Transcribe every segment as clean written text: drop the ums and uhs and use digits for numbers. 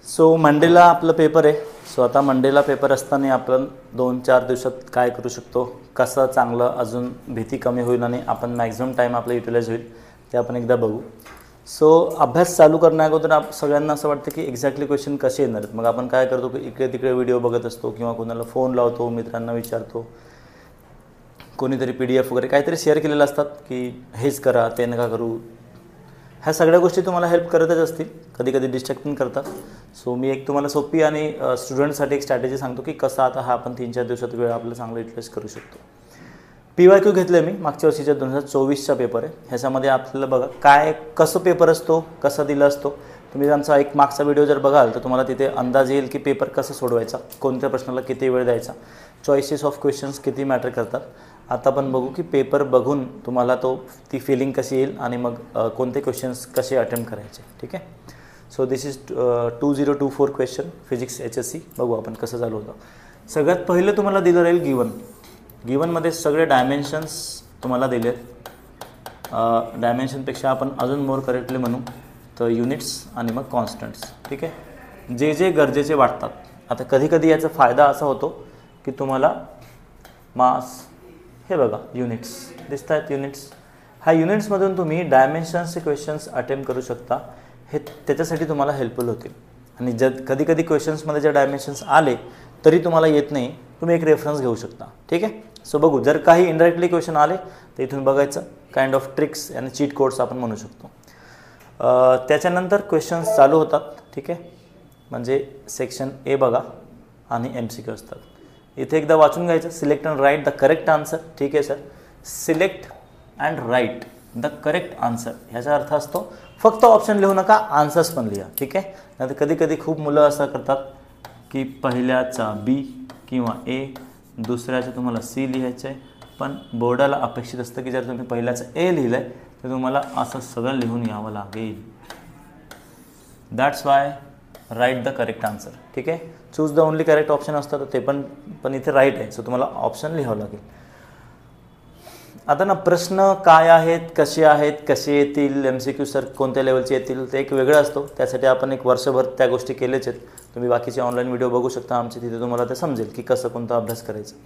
So मंडेला आपलं paper आहे. So आता मंडेला पेपर असताना आपण 2-4 दिवसात काय करू शकतो, कसं चांगलं अजून भीती कमी होईल आणि आपण मॅक्झिमम टाईम आपलं युटिलाइज होईल ते आपण एकदा बघू. सो अभ्यास चालू करण्याअगोदर सगळ्यांना असं वाटतं की एक्झॅक्टली क्वेश्चन कसे येणार आहेत. मग आपण काय करतो की इकडे तिकडे व्हिडिओ बघत असतो किंवा कोणाला फोन लावतो, मित्रांना विचारतो, कोणीतरी PDF वगैरे काहीतरी शेअर केलेलं असतात की हेच करा ते नका करू. ह्या सगळ्या गोष्टी तुम्हाला हेल्प करतच असतील, कधी कधी डिस्ट्रॅक्ट पण करतात. सो मी एक तुम्हाला सोपी आणि स्टुडंटसाठी एक स्ट्रॅटेजी सांगतो की कसं आता हा आपण 3-4 दिवसात वेळ आपलं चांगलं युटिलाइज करू शकतो. PYQ घेतलं मी मागच्या वर्षीच्या 2024चा पेपर आहे. ह्याच्यामध्ये आपल्याला बघा काय कसं पेपर असतो, कसा दिला असतो. तुम्ही आमचा एक मागचा व्हिडिओ जर बघाल तर तुम्हाला तिथे अंदाज येईल की पेपर कसं सोडवायचा, कोणत्या प्रश्नाला किती वेळ द्यायचा, चॉईसेस ऑफ क्वेश्चन्स किती मॅटर करतात. आता आपण बघू की पेपर बघून तुम्हाला ती फिलिंग कशी येईल आणि मग कोणते क्वेश्चन्स कसे अटेम्प्ट करायचे. ठीक आहे. So this is 2024 question physics HSC. बघू आपण कसं चालू होतं. सगळ्यात पहिलं तुम्हाला दिलं राहील गिवनमध्ये सगळे डायमेन्शन्स तुम्हाला दिलेत. डायमेन्शनपेक्षा आपण अजून मोर करेक्टली म्हणू तर युनिट्स आणि मग कॉन्स्टंट्स. ठीक आहे. जे जे गरजेचे वाटतात. आता कधी कधी याचा फायदा असा होतो की तुम्हाला मास, हे बघा युनिट्स दिसत आहेत, युनिट्स. ह्या युनिट्समधून तुम्ही डायमेन्शन्सचे क्वेश्चन्स अटेम्प्ट करू शकता. हे त्याच्यासाठी तुम्हाला हेल्पफुल होतील. आणि कधी कधी क्वेश्चन्समध्ये जर डायमेन्शन्स आले तरी तुम्हाला येत नाही, तुम्ही एक रेफरन्स घेऊ शकता. ठीक आहे. सो बघू, जर काही इनडायरेक्टली क्वेश्चन आले तर इथून बघायचं. काइंड ऑफ ट्रिक्स आणि चीट कोड्स आपण म्हणू शकतो. त्याच्यानंतर क्वेश्चन्स चालू होतात. ठीक आहे. म्हणजे सेक्शन A बघा आणि MCQ असतात. इथे एकदा वाचून घ्यायचं. Select and write the correct answer. ठीक आहे sir. Select and write the correct answer ह्याचा अर्थ असतो फक्त ऑप्शन लिहू नका, आन्सर्स पण लिहा. ठीक आहे. नाही तर कधी कधी खूप मुलं असं करतात की पहिल्याचा B किंवा A, दुसऱ्याचं तुम्हाला C लिहायचं आहे. पण बोर्डाला अपेक्षित असतं की जर तुम्ही पहिल्याचं A लिहिलं आहे तर तुम्हाला असं सगळं लिहून यावं लागेल. That's why write the correct answer. ठीक आहे. Choose the only correct option असतं तर ते पण इथे राईट आहे. सो तुम्हाला ऑप्शन लिहावं लागेल. आता ना प्रश्न काय आहेत, कसे येतील, MCQ सर कोणत्या लेवलचे येतील ते एक वेगळं असतो. त्यासाठी आपण एक वर्षभर त्या गोष्टी केलेच आहेत. तुम्ही बाकीचे ऑनलाईन व्हिडिओ बघू शकता आमचे, तिथे तुम्हाला ते समजेल की कसं कोणता अभ्यास करायचा.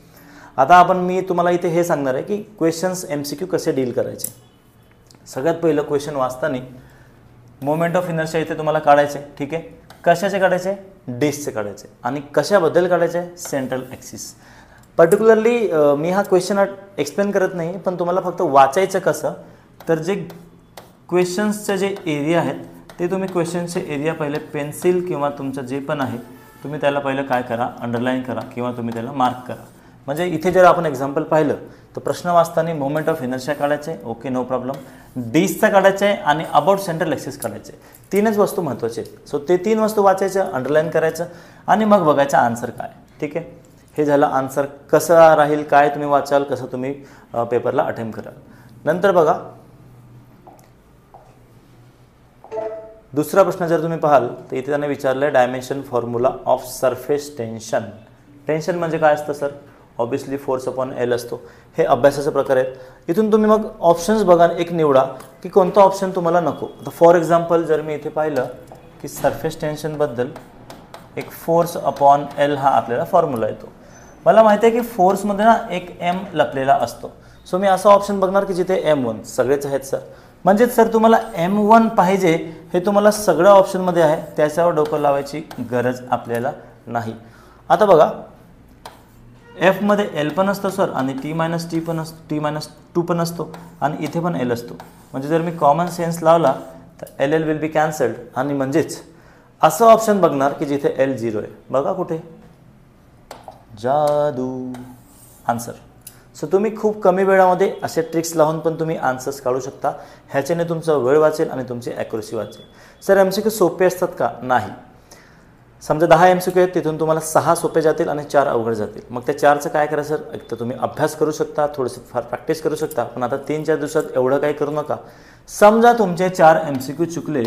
आता मी तुम्हाला इथे हे सांगणार आहे की क्वेश्चन्स MCQ कसे डील करायचे. सगळ्यात पहिलं क्वेश्चन वाचताना मोमेंट ऑफ इनर्शिया इथे तुम्हाला काढायचे. ठीक आहे. कशाचे काढायचे? डिस्कचे काढायचे. आणि कशाबद्दल काढायचे? Central axis. पर्टिक्युलरली मी हा क्वेश्चन एक्सप्लेन करत नाही, पण तुम्हाला फक्त वाचायचं कसं, तर जे क्वेश्चन्सचे जे एरिया आहेत ते तुम्ही क्वेश्चनचे एरिया पहिले पेन्सिल किंवा तुमचं जे पण आहे तुम्ही त्याला पहिलं काय करा, अंडरलाईन करा किंवा तुम्ही त्याला मार्क करा. म्हणजे इथे जर आपण एक्झाम्पल पाहिलं तर प्रश्न वाचताना मोमेंट ऑफ इनर्शिया काढायचे. Okay, no problem. डिस्कचा काढायचं आहे आणि अबाउट सेंट्रल ॲक्सिस काढायचे. 3च वस्तू महत्त्वाचे आहेत. सो ते 3 वस्तू वाचायचं, अंडरलाईन करायचं आणि मग बघायचं आन्सर काय. ठीक आहे. हे झालं आन्सर. कसं राहील, काय तुम्ही वाचाल, कसं तुम्ही पेपरला अटेम्प्ट कराल. नंतर बघा दुसरा प्रश्न जर तुम्ही पाहाल तर इथे त्याने विचारलं आहे dimension formula of surface tension. Tension म्हणजे काय असतं sir? Obviously force upon L असतो. हे अभ्यासाचे प्रकार आहेत. इथून तुम्ही मग ऑप्शन्स बघा, एक निवडा की कोणता ऑप्शन तुम्हाला नको. आता फॉर एक्झाम्पल जर मी इथे पाहिलं की सरफेस टेन्शनबद्दल एक फोर्स अपॉन L हा आपल्याला फॉर्म्युला येतो. मला माहिती आहे की फोर्समध्ये ना एक M लपलेला असतो. सो मी असा ऑप्शन बघणार की जिथे M1 सगळेच आहेत सर. म्हणजेच सर तुम्हाला M1 पाहिजे हे तुम्हाला सगळ्या ऑप्शनमध्ये आहे, त्याच्यावर डोकं लावायची गरज आपल्याला नाही. आता बघा F मध्ये L पण असतो सर आणि T-T पण असतो, T-2 पण असतो आणि इथे पण L असतो. म्हणजे जर मी कॉमन सेन्स लावला तर LL विल बी कॅन्सल्ड आणि म्हणजेच असं ऑप्शन बघणार की जिथे L 0 आहे. बघा कुठे, जादू, आन्सर. सो तुम्ही खूप कमी वेळामध्ये असे ट्रिक्स लावून पण तुम्ही आन्सर्स काढू शकता. ह्याच्याने तुमचा वेळ वाचेल आणि तुमची ॲक्युरसी वाचेल. सर MCQ सोपे असतात का? नाही. समजा 10 MCQ आहेत, तिथून तुम्हाला 6 सोपे जातील आणि 4 अवघड जातील. मग त्या 4चं काय करा सर? एक तर तुम्ही अभ्यास करू शकता, थोडंसं फार प्रॅक्टिस करू शकता, पण आता 3-4 दिवसात एवढं काही करू नका. समजा तुमचे 4 MCQ चुकले,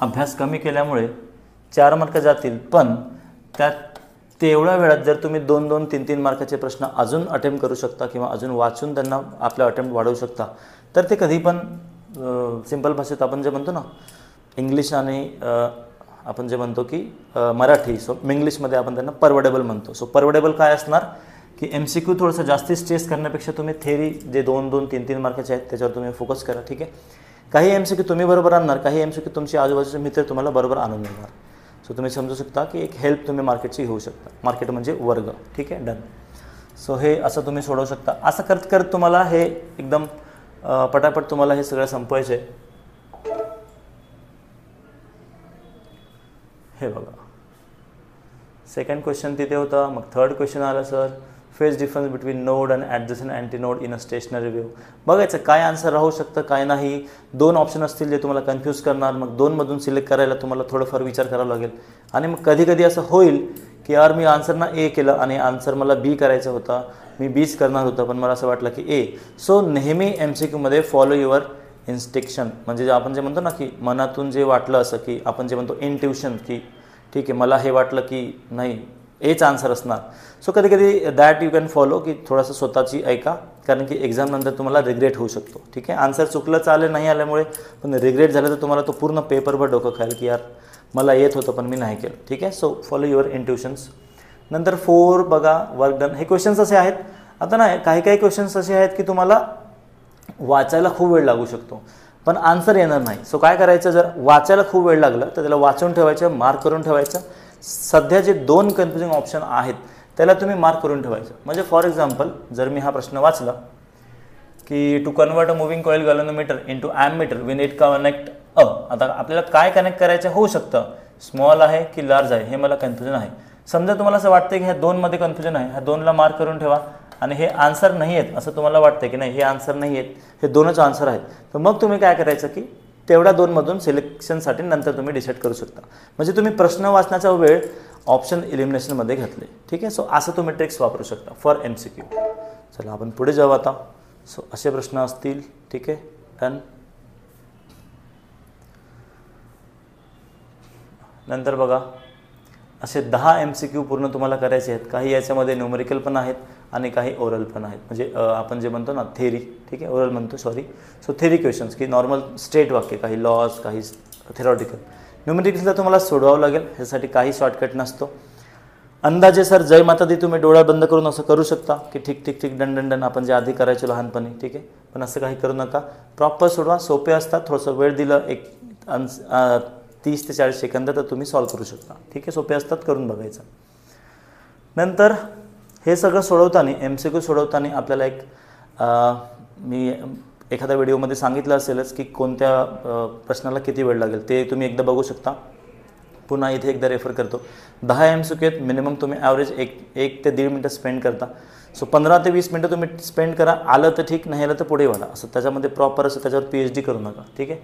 अभ्यास कमी केल्यामुळे 4 मार्क जातील, पण त्यात तेवढ्या वेळात जर तुम्ही 2-2, 3-3 मार्काचे प्रश्न अजून अटेम्प्ट करू शकता किंवा अजून वाचून त्यांना आपलं अटेम्प्ट वाढवू शकता, तर ते कधी पण सिंपल भाषेत आपण जे म्हणतो ना, इंग्लिश आणि आपण जे म्हणतो की मराठी, सो इंग्लिशमध्ये आपण त्यांना परवडेबल म्हणतो. सो परवडेबल काय असणार की MCQ थोडंसं जास्ती स्ट्रेस करण्यापेक्षा तुम्ही थेरी जे 2-2, 3-3 मार्काचे आहेत त्याच्यावर तुम्ही फोकस करा. ठीक आहे. काही MCQ तुम्ही बरोबर आणणार, काही MCQ तुमचे आजूबाजूचे मित्र तुम्हाला बरोबर आणून देणार. सो तुम्ही समजू शकता की एक हेल्प तुम्ही मार्केटची घेऊ शकता. मार्केट म्हणजे वर्ग. ठीक आहे, डन. सो हे असं तुम्ही सोडवू शकता. असं करत करत तुम्हाला हे एकदम पटापट तुम्हाला हे सगळं संपवायचं आहे. हे बघा, सेकंड क्वेश्चन तिथे होता. मग थर्ड क्वेश्चन आला sir, phase difference between node and adjacent anti node in a stationary wave. बघायचं काय आन्सर राहू शकतं काय नाही. 2 ऑप्शन असतील जे तुम्हाला कन्फ्यूज करणार. मग 2मधून सिलेक्ट करायला तुम्हाला थोडंफार विचार करावा लागेल. आणि मग कधी कधी असं होईल की यार मी आन्सरना A केलं आणि आन्सर मला B करायचा होता, मी Bच करणार होतं पण मला असं वाटलं की A. सो नेहमी MCQमध्ये फॉलो युअर इन्स्ट्रक्शन, म्हणजे आपण जे म्हणतो ना की मनातून जे वाटलं असं की आपण जे म्हणतो इंट्युशन की ठीक आहे मला हे वाटलं की नाही Aच आन्सर असणार. सो कधी कधी दॅट यू कॅन फॉलो की थोडंसं स्वतःची ऐका, कारण की एक्झामनंतर तुम्हाला रिग्रेट होऊ शकतो. ठीक आहे. आन्सर चुकलं चालेल नाही आल्यामुळे, पण रिग्रेट झालं तर तुम्हाला तो पूर्ण पेपरवर डोकं खायला की यार मला येत होतं पण मी नाही केलं. ठीक आहे. So follow your intuitions. नंतर 4 बघा, वर्क डन. हे क्वेश्चन्स असे आहेत, आता ना काही क्वेश्चन्स असे आहेत की तुम्हाला वाचायला खूप वेळ लागू शकतो पण आन्सर येणार नाही. सो काय करायचं, जर वाचायला खूप वेळ लागला तर त्याला वाचून ठेवायचं, मार्क करून ठेवायचं. सध्या जे 2 कन्फ्युजिंग ऑप्शन आहेत त्याला तुम्ही मार्क करून ठेवायचं. म्हणजे फॉर एक्झाम्पल जर मी हा प्रश्न वाचला की to convert a moving coil galvanometer into ammeter we need connect a. आता आपल्याला काय कनेक्ट करायचं होऊ शकतं, स्मॉल आहे की लार्ज आहे हे मला कन्फ्युजन आहे. समजा तुम्हाला असं वाटतं की ह्या 2मध्ये कन्फ्युजन आहे, ह्या 2ला मार्क करून ठेवा आणि हे आन्सर नाही आहेत असं तुम्हाला वाटतं की नाही हे आन्सर नाही आहेत, हे 2च आन्सर आहेत, तर मग तुम्ही काय करायचं की तेवढ्या 2मधून सिलेक्शनसाठी नंतर तुम्ही डिसाईड करू शकता. म्हणजे तुम्ही प्रश्न वाचण्याचा वेळ ऑप्शन इलिमिनेशनमध्ये घेतले. ठीक आहे. सो असं तुम्ही ट्रिक्स वापरू शकता फॉर MCQ. चला आपण पुढे जाऊ आता. सो असे प्रश्न असतील. ठीक आहे, डन. नंतर बघा असे 10 MCQ पूर्ण तुम्हाला करायचे आहेत. काही याच्यामध्ये न्यूमेरिकल पण आहेत आणि काही ओरल पण आहेत, म्हणजे आपण जे म्हणतो ना थेरी. ठीक आहे, ओरल म्हणतो सॉरी. सो थेरी क्वेश्चन्स की नॉर्मल स्ट्रेट वाक्य, काही लॉज, काही थेरॉटिकल. न्यूमेरिकल्सला तुम्हाला सोडवावं लागेल, ह्यासाठी काही शॉर्टकट नसतो. अंदाजे सर जय माता दी तुम्ही डोळा बंद करून असं करू शकता की ठीक ठीक ठीक डन डन डन आपण जे आधी करायचो लहानपणी. ठीक आहे, पण असं काही करू नका, प्रॉपर सोडवा. सोपे असतात, थोडंसं वेळ दिलं एक 30 ते 40 सेकंद तर तुम्ही सॉल्व्ह करू शकता. ठीक आहे, सोपे असतात, करून बघायचं. नंतर हे सगळं सोडवताना MCQ सोडवताना आपल्याला एक मी एखाद्या व्हिडिओमध्ये सांगितलं असेलच की कोणत्या प्रश्नाला किती वेळ लागेल, ते तुम्ही एकदा बघू शकता. पुन्हा इथे एकदा रेफर करतो. 10 MCQ आहेत, मिनिमम तुम्ही ॲव्हरेज 1 ते 1.5 मिनटं स्पेंड करता. सो 15 ते 20 मिनटं तुम्ही स्पेंड करा. आलं तर ठीक, नाही आलं तर पुढे वाढा. असं त्याच्यामध्ये प्रॉपर असं त्याच्यावर PhD करू नका. ठीक आहे,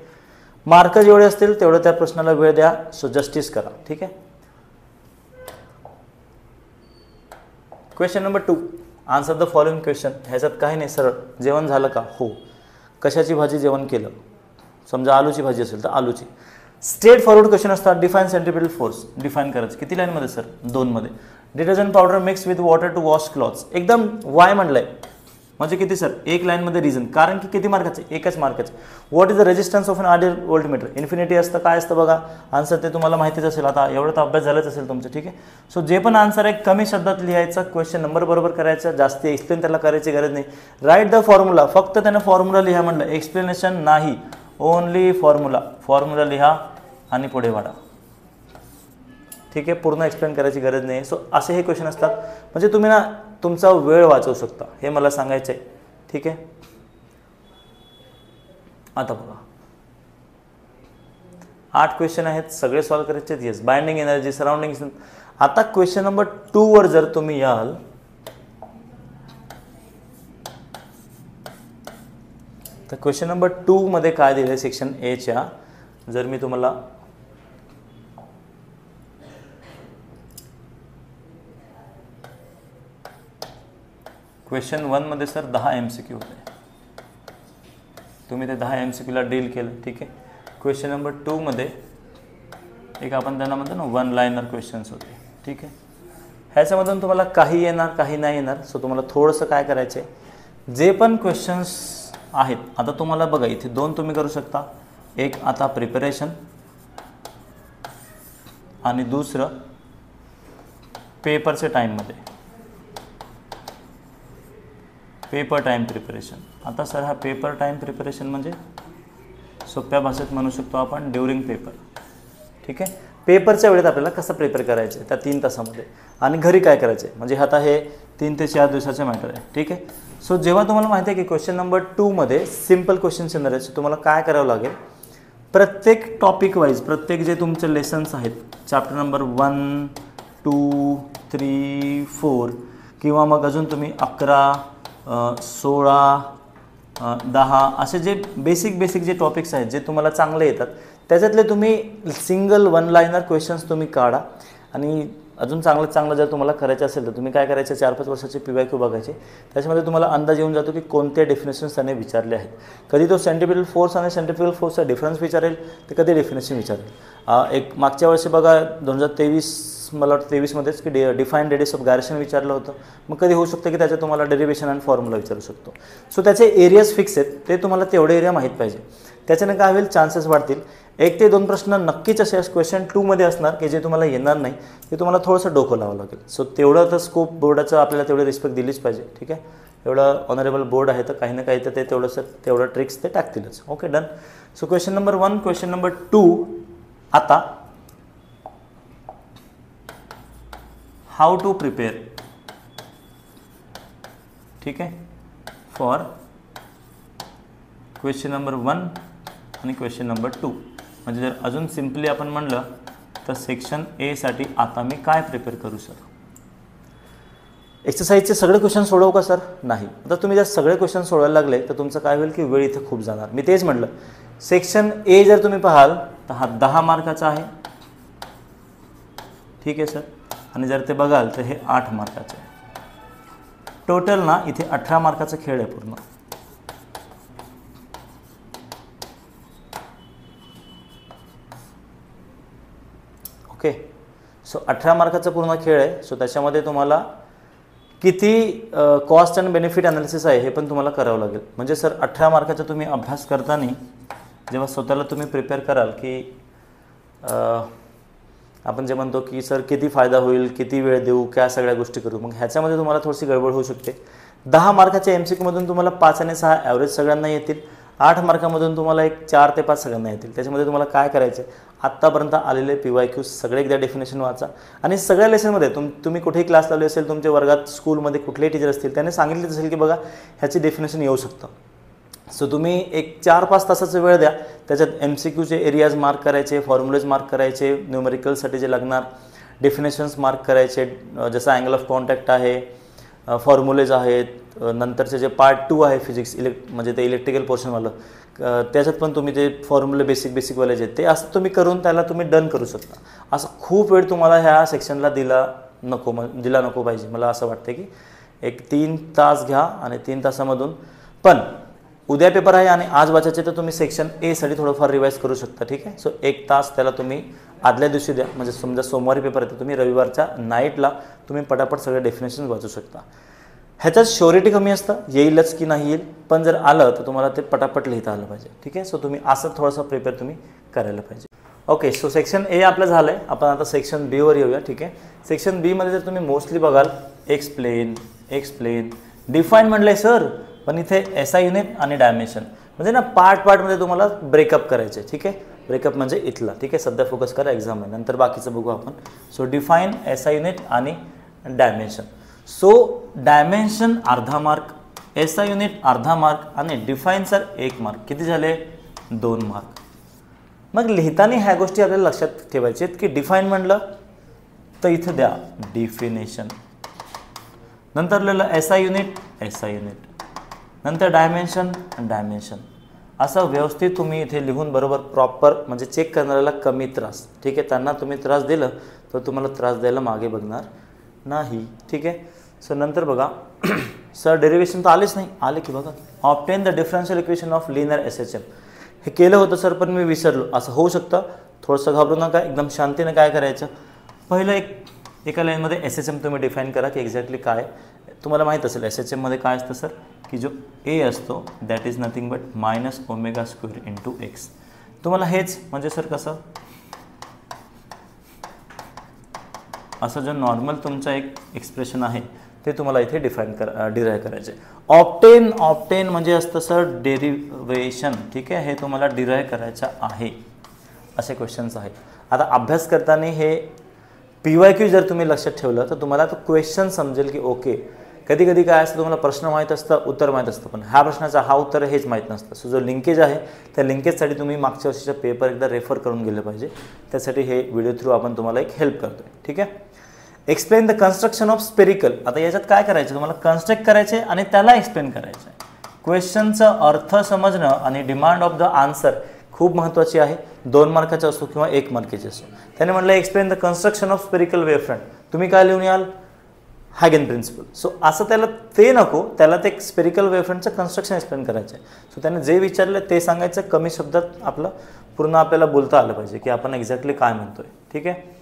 मार्क जेवढे असतील तेवढं त्या प्रश्नाला वेळ द्या. सो जस्टिस करा. ठीक आहे. Question number 2, answer the following question. ह्याच्यात काही नाही, सरळ. जेवण झालं का? हो. कशाची भाजी जेवण केलं? समजा आलूची भाजी असेल तर आलूची. स्ट्रेट फॉरवर्ड क्वेश्चन असतात. Define centripetal force. डिफाईन करायचं. किती लाईनमध्ये सर? 2मध्ये. Detergent powder mix with water to wash clothes. एकदम वाय म्हणलंय, म्हणजे किती सर? 1 लाईनमध्ये रिझन. कारण की किती मार्काचे? 1च मार्काचे. What is the resistance of an ideal voltmeter? Infinity असतं. काय असतं बघा आन्सर, ते तुम्हाला माहितीच असेल. आता एवढं तर अभ्यास झालाच असेल तुमचं. ठीक आहे. सो जे पण आन्सर आहे कमी शब्दात लिहायचं, क्वेश्चन नंबर बरोबर करायचा, जास्त एक्सप्लेन त्याला करायची गरज नाही. Write the formula. फक्त त्यानं फॉर्म्युला लिहा म्हणलं, एक्सप्लेनेशन नाही, ओनली फॉर्म्युला. फॉर्म्युला लिहा आणि पुढे वाढा. ठीक आहे, पूर्ण एक्सप्लेन करायची गरज नाही. सो असे हे क्वेश्चन असतात, म्हणजे तुम्ही ना तुमचा वेळ वाचवू शकता, हे मला सांगायचं आहे. ठीक आहे. आता बघा 8 क्वेश्चन आहेत, सगळे सॉल्व्ह करायचे आहेत. Yes, binding energy, surrounding. आता क्वेश्चन नंबर 2 वर जर तुम्ही याल तर क्वेश्चन नंबर 2 मध्ये काय दिले सेक्शन A च्या, जर मी तुम्हाला क्वेश्चन 1 मध्ये सर 10 MCQ होते, तुम्ही ते 10 MCQला डील केलं. ठीक आहे. क्वेश्चन नंबर 2 मध्ये एक आपण त्यांना म्हणतो ना 1 लाइनर क्वेश्चन्स होते. ठीक आहे. ह्याच्यामधून तुम्हाला काही येणार काही नाही येणार. सो तुम्हाला थोडंसं काय करायचं आहे, जे पण क्वेश्चन्स आहेत, आता तुम्हाला बघा इथे 2 तुम्ही करू शकता. एक आता प्रिपरेशन आणि दुसरं पेपरच्या टाईममध्ये, पेपर टाईम प्रिपरेशन. आता सर हा पेपर टाईम प्रिपरेशन म्हणजे सोप्या भाषेत म्हणू शकतो आपण ड्युरिंग पेपर. ठीक आहे, पेपरच्या वेळेत आपल्याला कसं प्रिपेअर करायचं आहे त्या 3 तासामध्ये, आणि घरी काय करायचं आहे, म्हणजे आता हे 3 ते 4 दिवसाचे मॅटर आहे. ठीक आहे, सो जेव्हा तुम्हाला माहिती आहे की क्वेश्चन नंबर 2 मध्ये सिम्पल क्वेश्चन्स येणार आहेत, तुम्हाला काय करावं लागेल, प्रत्येक टॉपिक वाईज प्रत्येक जे तुमचे लेसन्स आहेत चॅप्टर नंबर 1, 2, 3, 4 किंवा मग अजून तुम्ही 11, 16, 10 असे जे बेसिक जे टॉपिक्स आहेत जे तुम्हाला चांगले येतात त्याच्यातले तुम्ही सिंगल 1 लाइनर क्वेश्चन्स तुम्ही काढा. आणि अजून चांगलं जर तुम्हाला करायचं असेल तर तुम्ही काय करायचं, 4-5 वर्षाचे PYQ बघायचे, त्याच्यामध्ये तुम्हाला अंदाज येऊन जातो की कोणते डेफिनेशन्स त्याने विचारले आहेत. कधी तो सेंट्रिपिटल फोर्स आणि सेंट्रिफ्युगल फोर्सचा डिफरन्स विचारेल, तर कधी डेफिनेशन विचारेल. एक मागच्या वर्षी बघा 2023 मला वाटतं 23मध्येच की डिफाईन रेडियस ऑफ गायरेशन विचारलं होतं. मग कधी होऊ शकतं की त्याचं तुम्हाला डेरिव्हेशन आणि फॉर्म्युला विचारू शकतो. सो त्याचे एरियाज फिक्स आहेत, ते तुम्हाला तेवढे एरिया माहीत पाहिजे. त्याच्याने काय होईल, चान्सेस वाढतील. 1 ते 2 प्रश्न नक्कीच असे क्वेश्चन 2 मध्ये असणार की जे तुम्हाला येणार नाही, ते तुम्हाला थोडंसं डोकं लावावं लागेल. सो तेवढं तर स्कोप बोर्डाचं आपल्याला तेवढी रिस्पेक्ट दिलीच पाहिजे. ठीक आहे, एवढं ऑनरेबल बोर्ड आहे तर काही ना काही तर ते तेवढं ट्रिक्स ते टाकतीलच. Okay, done. So question number 1, question number 2. आता हाऊ टू प्रिपेअर, ठीक आहे, फॉर क्वेश्चन नंबर 1 आणि क्वेश्चन नंबर 2. म्हणजे जर अजून सिम्पली आपण म्हणलं तर सेक्शन ए साठी आता मी काय प्रिपेअर करू सर. एक्सरसाइजचे सगळे क्वेश्चन सोडवू का सर? नाही. आता तुम्ही जर सगळे क्वेश्चन सोडवायला लागले तर तुमचं काय होईल की वेळ इथे खूप जाणार. मी तेच म्हटलं, सेक्शन ए जर तुम्ही पाहाल तर हा 10 मार्काचा आहे. ठीक आहे सर, आणि जर ते बघाल तर हे 8 मार्काचे आहे. टोटल ना इथे 18 मार्काचा खेळ आहे पूर्ण. ओके, सो 18 मार्काचा पूर्ण खेळ आहे. सो त्याच्यामध्ये तुम्हाला किती कॉस्ट अँड बेनिफिट ॲनालिसिस आहे हे पण तुम्हाला करावं लागेल. म्हणजे सर 18 मार्काचा तुम्ही अभ्यास करताना जेव्हा स्वतःला तुम्ही प्रिपेअर कराल की आपण जे म्हणतो की सर किती फायदा होईल, किती वेळ देऊ, क्या सगळ्या गोष्टी करू, मग ह्याच्यामध्ये तुम्हाला थोडीशी गडबड होऊ शकते. 10 मार्काच्या MCQमधून तुम्हाला 5 आणि 6 ॲव्हरेज सगळ्यांना येतील. 8 मार्कामधून तुम्हाला एक 4 ते 5 सगळ्यांना येतील. त्याच्यामध्ये तुम्हाला काय करायचं आहे, आत्तापर्यंत आलेले PYQ सगळे एकदा डेफिनेशन वाचा. आणि सगळ्या लेसनमध्ये तुम्ही कुठेही क्लास लावले असेल, तुमच्या वर्गात स्कूलमध्ये कुठलेही टीचर असतील त्याने सांगितलं असेल की बघा ह्याची डेफिनेशन येऊ शकतं. सो तुम्ही एक 4-5 तासाचा वेळ द्या. त्याच्यात MCQचे एरियाज मार्क करायचे, फॉर्म्युलेज मार्क करायचे, न्यूमेरिकलसाठी जे लागणार डेफिनेशन्स मार्क करायचे, जसं अँगल ऑफ कॉन्टॅक्ट आहे, फॉर्म्युलेज आहेत, नंतरचे जे पार्ट 2 आहे फिजिक्स म्हणजे ते इलेक्ट्रिकल पोर्शनवालं, त्याच्यात पण तुम्ही ते फॉर्म्युले बेसिकवाले जे ते असं तुम्ही करून त्याला तुम्ही डन करू शकता. असं खूप वेळ तुम्हाला ह्या सेक्शनला दिला नको पाहिजे. मला असं वाटतं की एक 3 तास घ्या आणि 3 तासामधून पण उद्या पेपर आहे आणि आज वाचायचे तर तुम्ही सेक्शन ए साठी थोडंफार रिवाईज करू शकता. ठीक आहे, सो 1 तास त्याला तुम्ही आदल्या दिवशी द्या. म्हणजे समजा सोमवारी पेपर आहे तर तुम्ही रविवारच्या नाईटला तुम्ही पटापट सगळे डेफिनेशन वाचू शकता. ह्याच्यात श्युरिटी कमी असतं, येईलच की नाही येईल, पण जर आलं तर तुम्हाला ते पटापट लिहिता आलं पाहिजे. ठीक आहे, सो तुम्ही असं थोडंसं प्रिपेअर तुम्ही करायला पाहिजे. ओके, सो सेक्शन ए आपलं झालं आहे. आपण आता सेक्शन बी वर येऊया. ठीक आहे, सेक्शन बी मध्ये जर तुम्ही मोस्टली बघाल एक्सप्लेन, डिफाईन म्हटलं आहे सर, पण इथे SI युनिट आणि डायमेन्शन म्हणजे ना पार्टमध्ये तुम्हाला ब्रेकअप करायचे. ठीक आहे, ब्रेकअप म्हणजे इथला. ठीक आहे, सध्या फोकस करा, एक्झाम आहे, नंतर बाकीचं बघू आपण. सो डिफाईन, SI युनिट आणि डायमेन्शन. सो डायमेन्शन अर्धा मार्क, SI युनिट अर्धा मार्क आणि डिफाईन सर 1 मार्क. किती झाले? 2 मार्क. मग लिहिताना ह्या गोष्टी आपल्याला लक्षात ठेवायच्या आहेत की डिफाईन म्हणलं तर इथं द्या डिफिनेशन, नंतर लिहिलं SI युनिट, नंतर डायमेन्शन. असं व्यवस्थित तुम्ही इथे लिहून बरोबर प्रॉपर म्हणजे चेक करणाऱ्याला कमी त्रास. ठीक आहे, त्यांना तुम्ही त्रास दिलं तर तुम्हाला त्रास द्यायला मागे बघणार नाही. ठीक आहे, सो नंतर बघा सर डेरिव्हेशन तर आलेच नाही, आले की बघा obtain the differential equation of linear SHM. हे केलं होतं सर पण मी विसरलो, असं होऊ शकतं. थोडंसं घाबरू नका, एकदम शांतीने काय करायचं, पहिलं एका लाईनमध्ये SHM तुम्ही डिफाईन करा की एक्झॅक्टली काय. तुम्हाला माहीत असेल SHM मध्ये काय असतं सर, की जो A असतो that is nothing but -ω² × x. तुम्हाला हेच म्हणजे सर कसं असं जो नॉर्मल तुमचा एक एक्सप्रेशन आहे ते तुम्हाला इथे डिराईव्ह करायचे. ऑप्टेन म्हणजे असतं सर डेरिव्हेशन. ठीक आहे, हे तुम्हाला डिराईव्ह करायचं आहे. असे क्वेश्चन्स आहेत. आता अभ्यास करताना हे PYQ जर तुम्ही लक्षात ठेवलं तर तुम्हाला तो क्वेश्चन समजेल की ओके, कधी कधी काय असतं तुम्हाला प्रश्न माहीत असतं, उत्तर माहीत असतं, पण ह्या प्रश्नाचा हा उत्तर हेच माहीत नसतं. सो जो लिंकेज आहे त्या लिंकेजसाठी तुम्ही मागच्या वर्षीचा पेपर एकदा रेफर करून गेलं पाहिजे. त्यासाठी हे व्हिडिओ थ्रू आपण तुम्हाला एक हेल्प करतोय. ठीक आहे. Explain the construction of spherical. आता याच्यात काय करायचं, तुम्हाला कन्स्ट्रक्ट करायचे आणि त्याला एक्सप्लेन करायचं आहे. क्वेश्चनचा अर्थ समजणं आणि डिमांड ऑफ द आन्सर खूप महत्त्वाची आहे. 2 मार्काचा असो किंवा 1 मार्काचा असो. त्याने म्हटलं explain the construction of spherical wavefront. तुम्ही काय लिहून याल, हायगन प्रिन्सिपल. सो असं त्याला ते नको, त्याला ते स्पेरिकल वेव्हफ्रंटचं कन्स्ट्रक्शन एक्सप्लेन करायचं आहे. सो त्याने जे विचारलं ते सांगायचं, कमी शब्दात आपलं पूर्ण आपल्याला बोलता आलं पाहिजे की आपण एक्झॅक्टली काय म्हणतोय. ठीक आहे.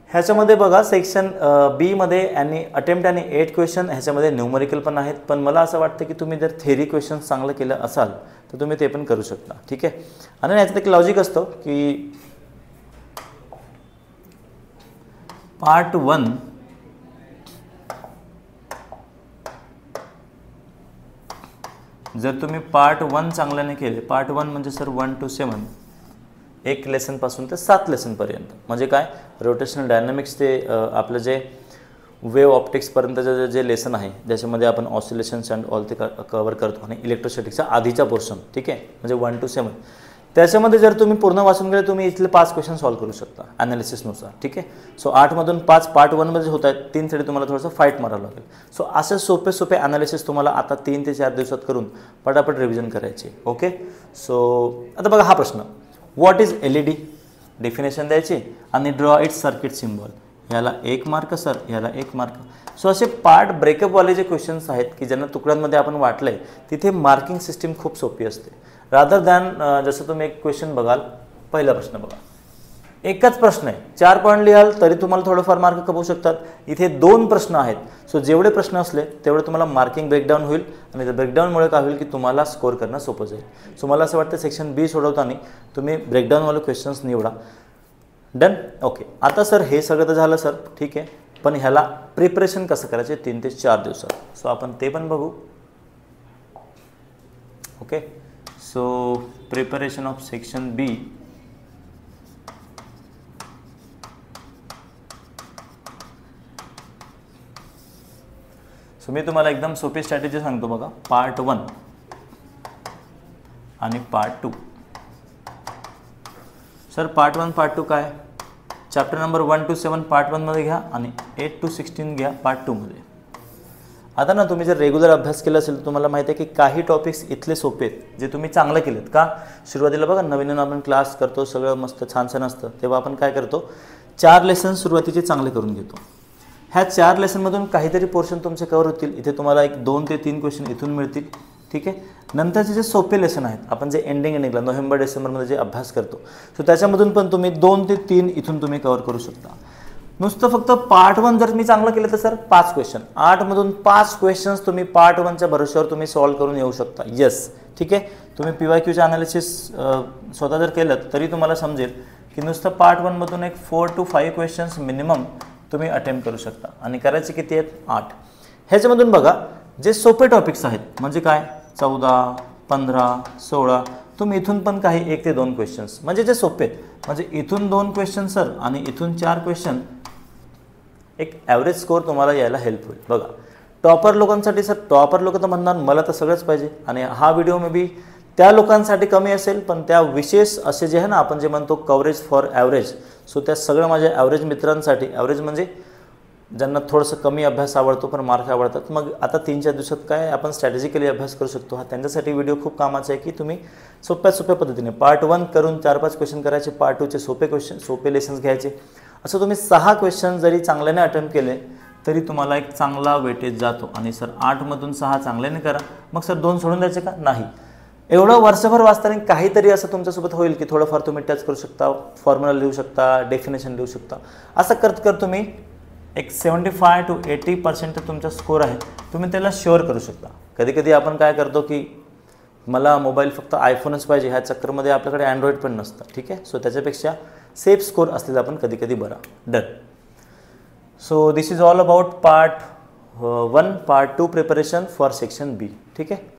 ह्याच्यामध्ये बघा सेक्शन बी मध्ये अटेम्प्ट आणि 8 क्वेश्चन, ह्याच्यामध्ये न्यूमरिकल पण आहेत. पण मला असं वाटतं की तुम्ही जर थेरी क्वेश्चन चांगलं केलं असाल तर तुम्ही ते पण करू शकता. ठीक आहे. आणि ह्याच्यात एक लॉजिक असतं की पार्ट 1 जर तुम्ही पार्ट 1 चांगल्याने केले, पार्ट 1 म्हणजे सर 1 to 7, 1 लेसनपासून ते 7 लेसनपर्यंत, म्हणजे काय रोटेशनल डायनामिक्स ते आपलं जे वेव्ह ऑप्टिक्सपर्यंतचं जे लेसन आहे ज्याच्यामध्ये आपण ऑसिलेशन्स अँड ऑल ते कवर करतो आणि इलेक्ट्रोस्टॅटिक्सचा आधीचा पोर्शन. ठीक आहे, म्हणजे 1 to 7 त्याच्यामध्ये जर तुम्ही पूर्ण वाचून गेले तुम्ही इथले 5 क्वेश्चन सॉल्व्ह करू शकता ॲनालिसिसनुसार. ठीक आहे. सो 8 मधून 5 पार्ट 1 मध्ये होत आहेत, 3 साठी तुम्हाला थोडंसं फाईट मारावं लागेल. सो असे सोपे सोपे ॲनालिसिस तुम्हाला आता 3 ते 4 दिवसात करून पटापट रिव्हिजन करायचे. ओके. सो आता बघा हा प्रश्न, व्हॉट इज LED, डेफिनेशन द्यायची आणि ड्रॉ इट सर्किट सिम्बॉल. याला 1 मार्क सर, याला 1 मार्क. सो असे पार्ट ब्रेकअपवाले जे क्वेश्चन्स आहेत की ज्यांना तुकड्यांमध्ये आपण वाटलं आहे तिथे मार्किंग सिस्टीम खूप सोपी असते. रादर दॅन जसं तुम्ही एक क्वेश्चन बघाल, पहिला प्रश्न बघा, एकच प्रश्न आहे, 4 पॉईंट लिहाल तरी तुम्हाला थोडंफार मार्क कमवू शकतात. इथे 2 प्रश्न आहेत. सो जेवढे प्रश्न असले तेवढे तुम्हाला मार्किंग ब्रेकडाऊन होईल आणि त्या ब्रेकडाऊनमुळे काय होईल की तुम्हाला स्कोअर करणं सोपं जाईल. सो मला असं वाटतं सेक्शन बी सोडवताना तुम्ही ब्रेकडाऊनवाले क्वेश्चन्स निवडा. डन. ओके. आता सर हे सगळं तर झालं सर, ठीक आहे, पण ह्याला प्रिपरेशन कसं करायचे 3 ते 4 दिवसात. सो आपण ते पण बघू. Okay. So preparation of section B. So मी तुम्हाला एकदम सोपी स्ट्रॅटेजी सांगतो बघा. पार्ट 1 आणि पार्ट 2. सर पार्ट 1 पार्ट 2 काय, चॅप्टर नंबर 1 to 7 पार्ट 1 मध्ये घ्या आणि 8 to 16 घ्या पार्ट 2 मध्ये. आता ना तुम्ही जर रेग्युलर अभ्यास केला असेल तर तुम्हाला माहिती आहे की काही टॉपिक्स इथले सोपे आहेत जे तुम्ही चांगलं केलेत. का, सुरुवातीला बघा नवीन आपण क्लास करतो, सगळं मस्त छान छान असतं, तेव्हा आपण काय करतो 4 लेसन सुरुवातीचे चांगले करून घेतो. ह्या 4 लेसनमधून काहीतरी पोर्शन तुमचे कव्हर होतील. इथे तुम्हाला एक 2 ते 3 क्वेश्चन इथून मिळतील. ठीक आहे. नंतरचे जे सोपे लेसन आहेत आपण जे एंडिंगला नोव्हेंबर डिसेंबरमध्ये जे अभ्यास करतो सो त्याच्यामधून पण तुम्ही 2 ते 3 इथून तुम्ही कव्हर करू शकता. नुसतं फक्त पार्ट 1 जर मी चांगलं केलं तर सर 5 क्वेश्चन, 8 मधून 5 क्वेश्चन्स तुम्ही पार्ट 1च्या भरोश्यावर तुम्ही सॉल्व्ह करून येऊ शकता. येस. ठीक आहे. तुम्ही PYQचं ॲनालिसिस स्वतः जर केलं तरी तुम्हाला समजेल की नुसतं पार्ट 1 मधून एक 4 to 5 क्वेश्चन्स मिनिमम तुम्ही अटेम्प्ट करू शकता. आणि करायचे किती आहेत, 8. ह्याच्यामधून बघा जे सोपे टॉपिक्स आहेत म्हणजे काय 14, 15, 16, तुम्ही इथून पण काही 1 ते 2 क्वेश्चन्स म्हणजे जे सोपे आहेत, म्हणजे इथून 2 क्वेश्चन सर आणि इथून 4 क्वेश्चन, एक ॲव्हरेज स्कोअर तुम्हाला यायला हेल्प होईल. बघा टॉपर लोकांसाठी सर, टॉपर लोक तर म्हणणार मला तर सगळंच पाहिजे आणि हा व्हिडिओ मे बी त्या लोकांसाठी कमी असेल, पण त्या विशेष असे जे आहे ना आपण जे म्हणतो कव्हरेज फॉर ॲव्हरेज, सो त्या सगळं माझ्या ॲव्हरेज मित्रांसाठी, ॲव्हरेज म्हणजे ज्यांना थोडंसं कमी अभ्यास आवडतो पण मार्क आवडतात, मग आता 3-4 दिवसात काय आपण स्ट्रॅटेजिकली अभ्यास करू शकतो. हा त्यांच्यासाठी व्हिडिओ खूप कामाचा आहे की तुम्ही सोप्या पद्धतीने पार्ट 1 करून 4-5 क्वेश्चन करायचे, पार्ट 2चे सोपे लेसन्स घ्यायचे. असं तुम्ही 6 क्वेश्चन जरी चांगल्याने अटेम्प्ट केले तरी तुम्हाला एक चांगला वेटेज जातो. आणि सर 8 मधून 6 चांगल्याने करा, मग सर 2 सोडून द्यायचे का, नाही. एवढं वर्षभर वाचताना काहीतरी असं तुमच्यासोबत होईल की थोडंफार तुम्ही टच करू शकता, फॉर्म्युला लिहू शकता, डेफिनेशन लिहू शकता. असं करत तुम्ही एक 75 to 80% तुमचा स्कोअर आहे तुम्ही त्याला श्योअर करू शकता. कधी कधी आपण काय करतो की मला मोबाईल फक्त आयफोनच पाहिजे, ह्या चक्करमध्ये आपल्याकडे अँड्रॉइड पण नसतं. ठीक आहे. सो त्याच्यापेक्षा सेफ स्कोअर असलेला आपण कधी बरा. Done. So this is all about part 1 part 2 preparation for section B. ठीक आहे.